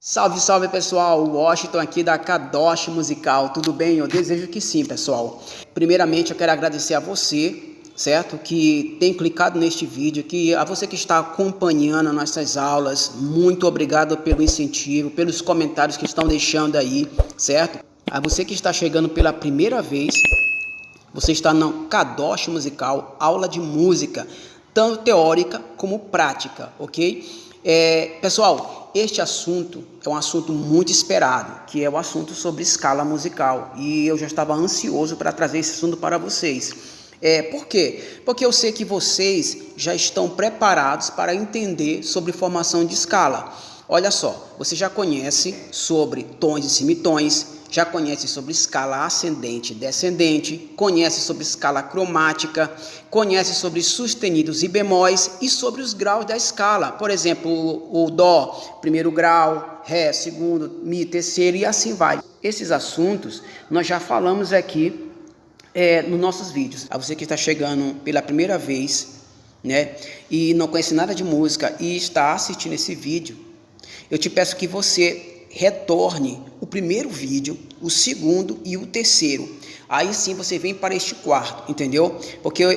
Salve, salve pessoal, Washington aqui da Kadosh Musical, tudo bem? Eu desejo que sim, pessoal. Primeiramente eu quero agradecer a você, certo? Que tem clicado neste vídeo, a você que está acompanhando nossas aulas, muito obrigado pelo incentivo, pelos comentários que estão deixando aí, certo? A você que está chegando pela primeira vez, você está no Kadosh Musical, aula de música, tanto teórica como prática, ok? Pessoal, este assunto é um assunto muito esperado, que é o assunto sobre escala musical, e eu já estava ansioso para trazer esse assunto para vocês. Por quê? Porque eu sei que vocês já estão preparados para entender sobre formação de escala. Olha só, você já conhece sobre tons e semitons, já conhece sobre escala ascendente e descendente, conhece sobre escala cromática, conhece sobre sustenidos e bemóis e sobre os graus da escala. Por exemplo, o Dó, primeiro grau, Ré, segundo, Mi, terceiro e assim vai. Esses assuntos nós já falamos aqui nos nossos vídeos. A você que está chegando pela primeira vez, né, e não conhece nada de música e está assistindo esse vídeo, eu te peço que você retorne o primeiro vídeo, o segundo e o terceiro. Aí sim você vem para este quarto, entendeu? Porque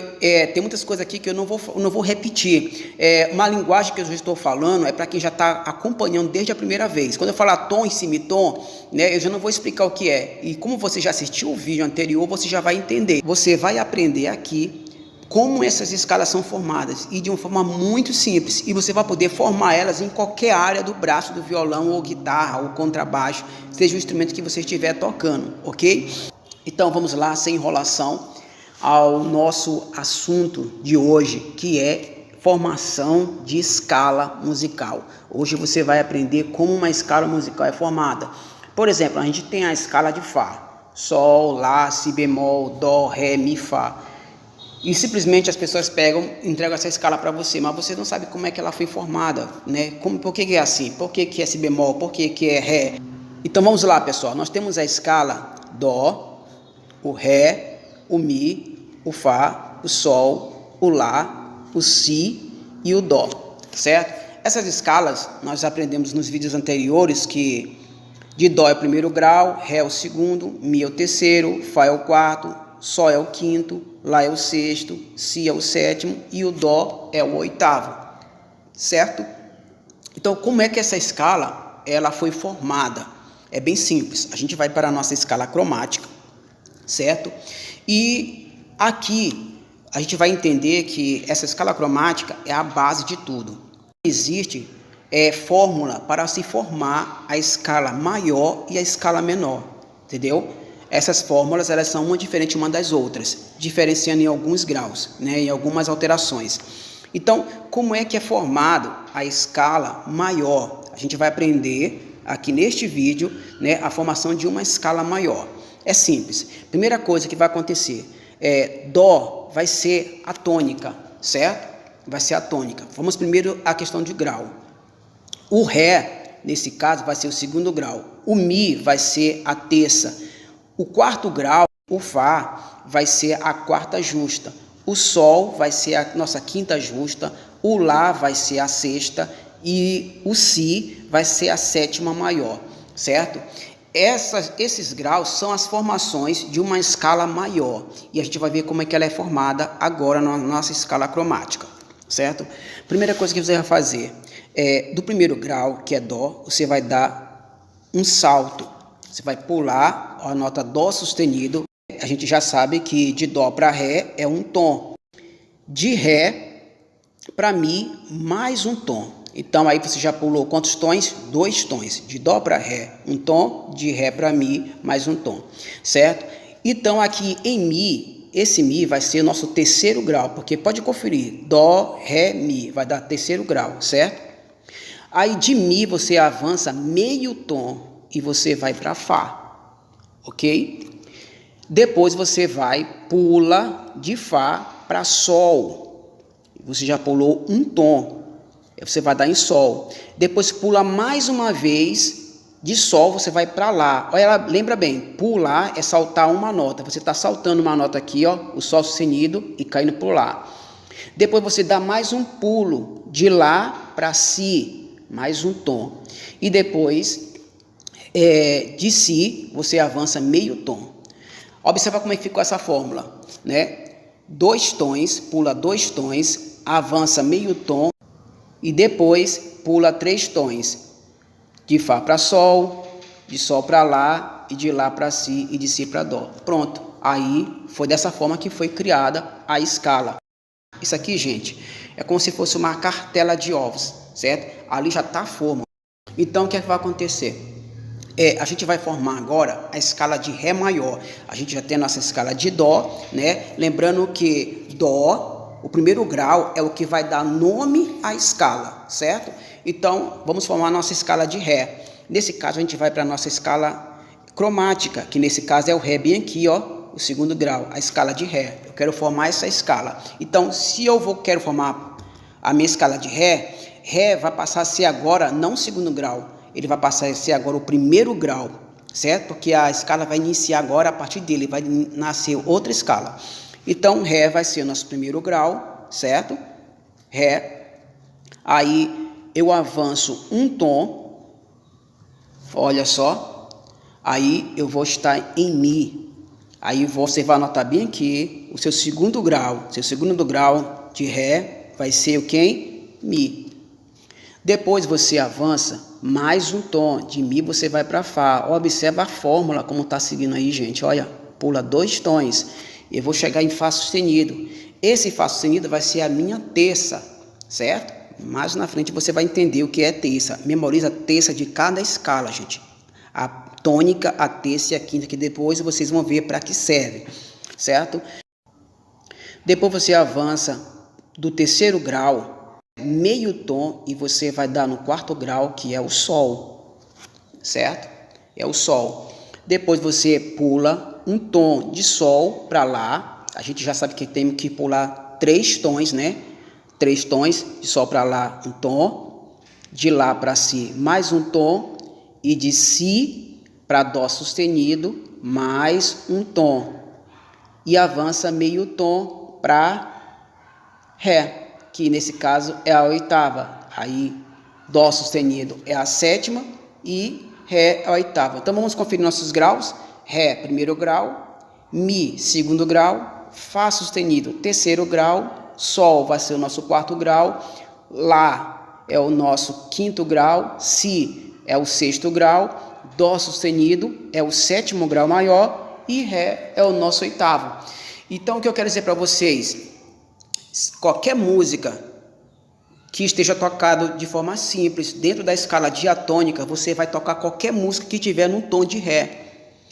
tem muitas coisas aqui que eu não vou repetir. Uma linguagem que eu já estou falando é para quem já está acompanhando desde a primeira vez. Quando eu falar tom e semitom, né, eu já não vou explicar o que é. E como você já assistiu o vídeo anterior, você já vai entender. Você vai aprender aqui como essas escalas são formadas e de uma forma muito simples, e você vai poder formar elas em qualquer área do braço do violão ou guitarra ou contrabaixo, seja o instrumento que você estiver tocando, ok? Então vamos lá, sem enrolação, ao nosso assunto de hoje, que é formação de escala musical. Hoje você vai aprender como uma escala musical é formada. Por exemplo, a gente tem a escala de Fá, Sol, Lá, Si bemol, Dó, Ré, Mi, Fá. E simplesmente as pessoas pegam, entregam essa escala para você, mas você não sabe como é que ela foi formada, né? Por que é assim? Por que é Si bemol? Por que é Ré? Então vamos lá, pessoal. Nós temos a escala Dó, o Ré, o Mi, o Fá, o Sol, o Lá, o Si e o Dó, certo? Essas escalas nós aprendemos nos vídeos anteriores que de Dó é o primeiro grau, Ré é o segundo, Mi é o terceiro, Fá é o quarto, Sol é o quinto, Lá é o sexto, Si é o sétimo e o Dó é o oitavo, certo? Então, como é que essa escala ela foi formada? É bem simples. A gente vai para a nossa escala cromática, certo? E aqui a gente vai entender que essa escala cromática é a base de tudo. Existe fórmula para se formar a escala maior e a escala menor, entendeu? Essas fórmulas elas são uma diferente uma das outras, diferenciando em alguns graus, né, em algumas alterações. Então, como é que é formado a escala maior? A gente vai aprender aqui neste vídeo, né, a formação de uma escala maior. É simples. Primeira coisa que vai acontecer Dó vai ser a tônica, certo? Vai ser a tônica. Vamos primeiro à questão de grau. O Ré, nesse caso, vai ser o segundo grau. O Mi vai ser a terça. O quarto grau, o Fá, vai ser a quarta justa. O Sol vai ser a nossa quinta justa. O Lá vai ser a sexta. E o Si vai ser a sétima maior, certo? Esses graus são as formações de uma escala maior. E a gente vai ver como é que ela é formada agora na nossa escala cromática, certo? Primeira coisa que você vai fazer do primeiro grau, que é Dó, você vai dar um salto. Você vai pular a nota Dó sustenido. A gente já sabe que de Dó para Ré é um tom. De Ré para Mi, mais um tom. Então aí você já pulou quantos tons? 2 tons. De Dó para Ré, um tom. De Ré para Mi, mais um tom. Certo? Então aqui em Mi, esse Mi vai ser o nosso terceiro grau. Porque pode conferir. Dó, Ré, Mi. Vai dar terceiro grau, certo? Aí de Mi você avança meio tom. E você vai para Fá, ok? Depois você pula de Fá para Sol. Você já pulou um tom. Você vai dar em Sol. Depois pula mais uma vez de Sol, você vai para Lá. Olha, lembra bem, pular é saltar uma nota. Você está saltando uma nota aqui, ó, o Sol sustenido e caindo para o Lá. Depois você dá mais um pulo de Lá para Si. mais um tom. E depois, de si, você avança meio tom. Observa como é que ficou essa fórmula, né? 2 tons, pula 2 tons, avança meio tom e depois pula 3 tons. De Fá para Sol, de Sol para Lá, e de Lá para Si, e de Si para Dó. Pronto. Aí foi dessa forma que foi criada a escala. Isso aqui, gente, é como se fosse uma cartela de ovos, certo? Ali já está a forma. Então, o que é que vai acontecer? A gente vai formar agora a escala de Ré maior. A gente já tem a nossa escala de Dó, né? Lembrando que Dó, o primeiro grau, é o que vai dar nome à escala, certo? Então, vamos formar a nossa escala de Ré. Nesse caso, a gente vai para a nossa escala cromática, que nesse caso é o Ré bem aqui, ó, o segundo grau, a escala de Ré. Eu quero formar essa escala. Então, se eu quero formar a minha escala de Ré, Ré vai passar a ser agora não o segundo grau, ele vai passar a ser agora o primeiro grau, certo? Porque a escala vai iniciar agora a partir dele, vai nascer outra escala. Então, Ré vai ser o nosso primeiro grau, certo? Ré. Aí, eu avanço um tom, olha só, aí eu vou estar em Mi. Aí você vai anotar bem aqui o seu segundo grau de Ré vai ser o quê? Mi. Depois você avança mais um tom, de Mi você vai para Fá. Observa a fórmula como está seguindo aí, gente, olha, pula 2 tons. Eu vou chegar em Fá sustenido. Esse Fá sustenido vai ser a minha terça, certo? Mais na frente você vai entender o que é terça. Memoriza a terça de cada escala, gente. A tônica, a terça e a quinta, que depois vocês vão ver para que serve, certo? Depois você avança do terceiro grau, meio tom, e você vai dar no quarto grau, que é o Sol, certo? É o Sol. Depois você pula um tom de Sol para Lá. A gente já sabe que tem que pular 3 tons, né? 3 tons, de Sol para Lá, um tom, de Lá para Si, mais um tom, e de Si para Dó sustenido, mais um tom. E avança meio tom para Ré, que nesse caso é a oitava. Aí, Dó sustenido é a sétima e Ré é a oitava. Então, vamos conferir nossos graus. Ré, primeiro grau, Mi, segundo grau, Fá sustenido, terceiro grau, Sol vai ser o nosso quarto grau, Lá é o nosso quinto grau, Si é o sexto grau, Dó sustenido é o sétimo grau maior e Ré é o nosso oitavo. Então, o que eu quero dizer para vocês, qualquer música que esteja tocada de forma simples, dentro da escala diatônica, você vai tocar qualquer música que tiver num tom de Ré.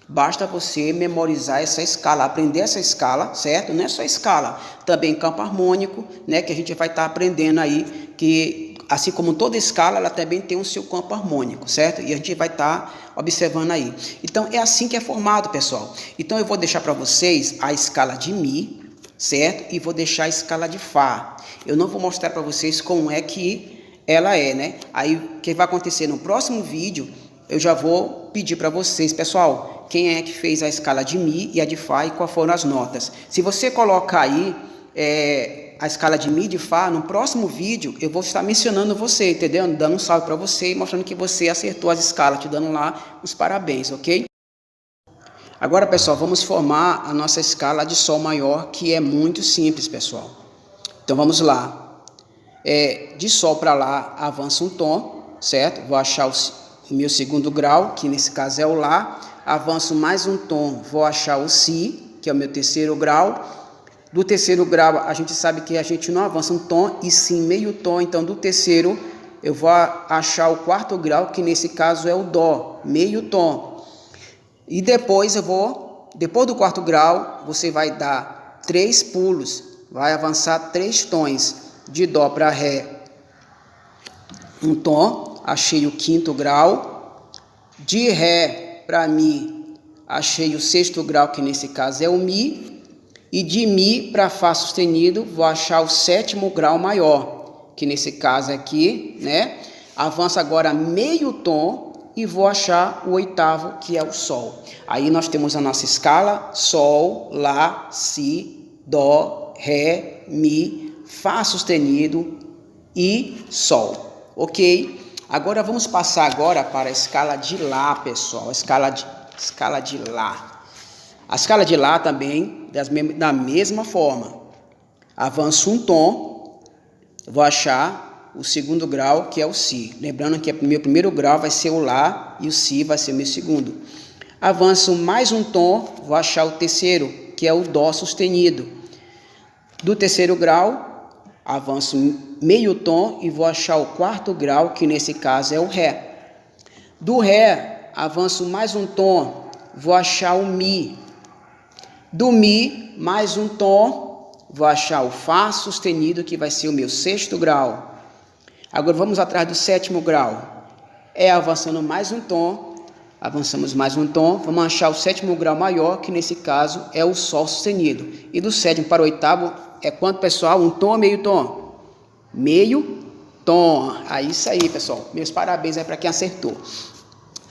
Basta você memorizar essa escala, aprender essa escala, certo? Não é só escala, também campo harmônico, né? Que a gente vai estar aprendendo aí, que assim como toda escala, ela também tem o seu campo harmônico, certo? E a gente vai estar observando aí. Então, é assim que é formado, pessoal. Então, eu vou deixar para vocês a escala de Mi, certo? E vou deixar a escala de Fá. Eu não vou mostrar para vocês como é que ela é, né? Aí, o que vai acontecer no próximo vídeo, eu já vou pedir para vocês, pessoal, quem é que fez a escala de Mi e a de Fá e quais foram as notas. Se você colocar aí a escala de Mi e de Fá, no próximo vídeo eu vou estar mencionando você, entendeu? Dando um salve para você e mostrando que você acertou as escalas, te dando lá os parabéns, ok? Agora, pessoal, vamos formar a nossa escala de Sol maior, que é muito simples, pessoal. Então, vamos lá. De Sol para Lá, avança um tom, certo? Vou achar o meu segundo grau, que nesse caso é o Lá. Avanço mais um tom, vou achar o Si, que é o meu terceiro grau. Do terceiro grau, a gente sabe que a gente não avança um tom, e sim meio tom. Então, do terceiro, eu vou achar o quarto grau, que nesse caso é o Dó, meio tom. E depois depois do quarto grau, você vai dar 3 pulos, vai avançar 3 tons, de Dó para Ré, um tom, achei o quinto grau, de Ré para Mi, achei o sexto grau, que nesse caso é o Mi, e de Mi para Fá sustenido, vou achar o sétimo grau maior, que nesse caso aqui, né? Avança agora meio tom, e vou achar o oitavo, que é o Sol. Aí nós temos a nossa escala: Sol, Lá, Si, Dó, Ré, Mi, Fá sustenido e Sol, ok? Agora vamos passar agora para a escala de Lá, pessoal. A escala de Lá. A escala de Lá também, da mesma forma. Avanço um tom, vou achar o segundo grau, que é o Si. Lembrando que o meu primeiro grau vai ser o Lá e o Si vai ser o meu segundo. Avanço mais um tom, vou achar o terceiro, que é o Dó sustenido. Do terceiro grau, avanço meio tom e vou achar o quarto grau, que nesse caso é o Ré. Do Ré, avanço mais um tom, vou achar o Mi. Do Mi, mais um tom, vou achar o Fá sustenido, que vai ser o meu sexto grau. Agora vamos atrás do sétimo grau. Avançando mais um tom, avançamos mais um tom, vamos achar o sétimo grau maior, que nesse caso é o Sol sustenido. E do sétimo para o oitavo é quanto, pessoal? Um tom ou meio tom? Meio tom. Isso aí, pessoal. Meus parabéns aí para quem acertou.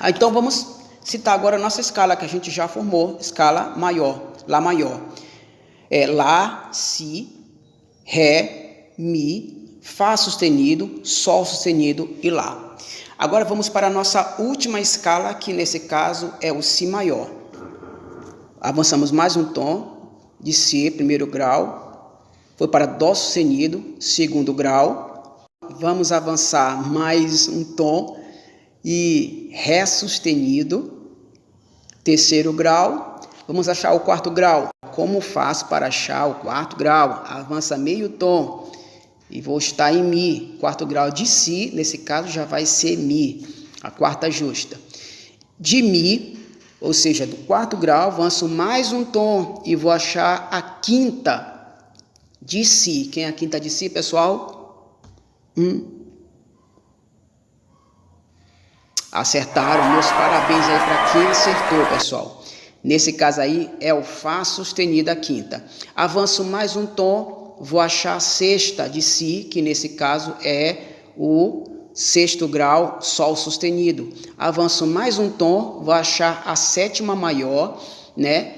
Então vamos citar agora a nossa escala que a gente já formou, escala maior, Lá maior. Lá, Si, Ré, Mi, Fá sustenido, Sol sustenido e Lá. Agora vamos para a nossa última escala, que nesse caso é o Si maior. Avançamos mais um tom de Si, primeiro grau, foi para Dó sustenido, segundo grau. Vamos avançar mais um tom e Ré sustenido, terceiro grau. Vamos achar o quarto grau. Como faço para achar o quarto grau? Avança meio tom e vou estar em Mi. Quarto grau de Si, nesse caso já vai ser Mi, a quarta justa. De Mi, ou seja, do quarto grau, avanço mais um tom e vou achar a quinta de Si. Quem é a quinta de Si, pessoal? Acertaram. Meus parabéns aí para quem acertou, pessoal. Nesse caso aí é o Fá sustenido a quinta. Avanço mais um tom, vou achar a sexta de Si, que nesse caso é o sexto grau, Sol sustenido. Avanço mais um tom, vou achar a sétima maior, né?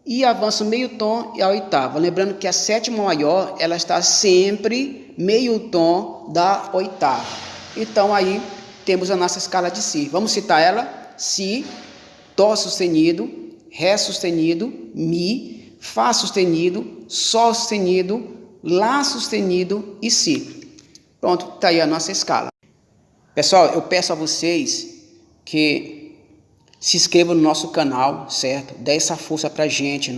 E avanço meio tom e a oitava. Lembrando que a sétima maior, ela está sempre meio tom da oitava. Então aí temos a nossa escala de Si. Vamos citar ela? Si, Dó sustenido, Ré sustenido, Mi, Fá sustenido, Sol sustenido, Lá sustenido e Si. Pronto, tá aí a nossa escala. Pessoal, eu peço a vocês que se inscrevam no nosso canal, certo? Dê essa força pra gente.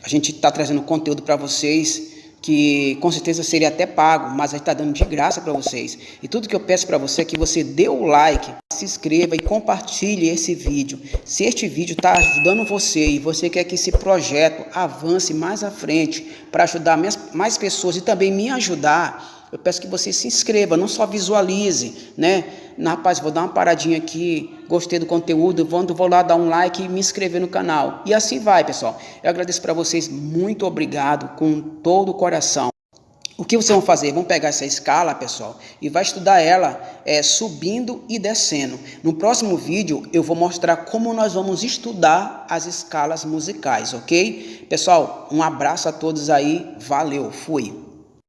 A gente tá trazendo conteúdo para vocês que com certeza seria até pago, mas a gente está dando de graça para vocês. E tudo que eu peço para você é que você dê o like, se inscreva e compartilhe esse vídeo. Se este vídeo está ajudando você e você quer que esse projeto avance mais à frente para ajudar mais pessoas e também me ajudar, eu peço que você se inscreva, não só visualize, né? Rapaz, vou dar uma paradinha aqui, gostei do conteúdo, vou lá dar um like e me inscrever no canal. E assim vai, pessoal. Eu agradeço para vocês, muito obrigado, com todo o coração. O que vocês vão fazer? Vão pegar essa escala, pessoal, e vai estudar ela subindo e descendo. No próximo vídeo, eu vou mostrar como nós vamos estudar as escalas musicais, ok? Pessoal, um abraço a todos aí, valeu, fui!